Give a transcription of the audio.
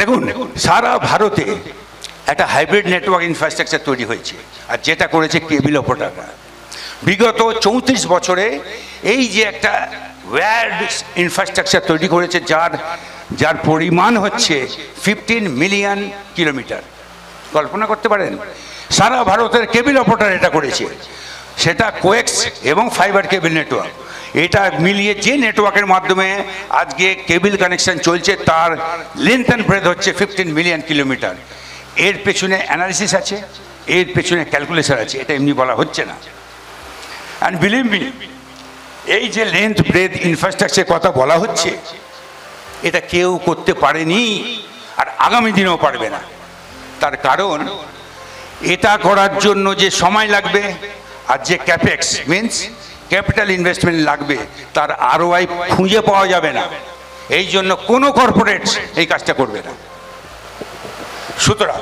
দেখুন, সারা ভারতে একটা হাইব্রিড নেটওয়ার্ক ইনফ্রাস্ট্রাকচার তৈরি হয়েছে, আর যেটা করেছে কেবল অপারেটররা বিগত 34 বছরে। এই যে একটা ওয়্যার্ড ইনফ্রাস্ট্রাকচার তৈরি করেছে, যার পরিমাণ হচ্ছে 15 মিলিয়ন কিলোমিটার। কল্পনা করতে পারেন? সারা ভারতের কেবল অপারেটর এটা করেছে। সেটা কোয়েক্স এবং ফাইবার কেবল নেটওয়ার্ক, এটা মিলিয়ে যে নেটওয়ার্কের মাধ্যমে আজকে কেবল কানেকশন চলছে, তার লেন্থ অ্যান্ড ব্রেথ হচ্ছে 15 মিলিয়ন কিলোমিটার। এর পেছনে অ্যানালিসিস আছে, এর পেছনে ক্যালকুলেশন আছে, এটা এমনি বলা হচ্ছে না। অ্যান্ড বিলিভ মি, এই যে লেন্থ ব্রেথ ইনফ্রাস্ট্রাকচার কথা বলা হচ্ছে, এটা কেউ করতে পারেনি, আর আগামী দিনেও পারবে না। তার কারণ, এটা করার জন্য যে সময় লাগবে আর যে ক্যাপেক্স মিন্স ক্যাপিটাল ইনভেস্টমেন্ট লাগবে, তার ROI খুঁজে পাওয়া যাবে না। এই জন্য কোনো কর্পোরেট এই কাজটা করবে না। সুতরাং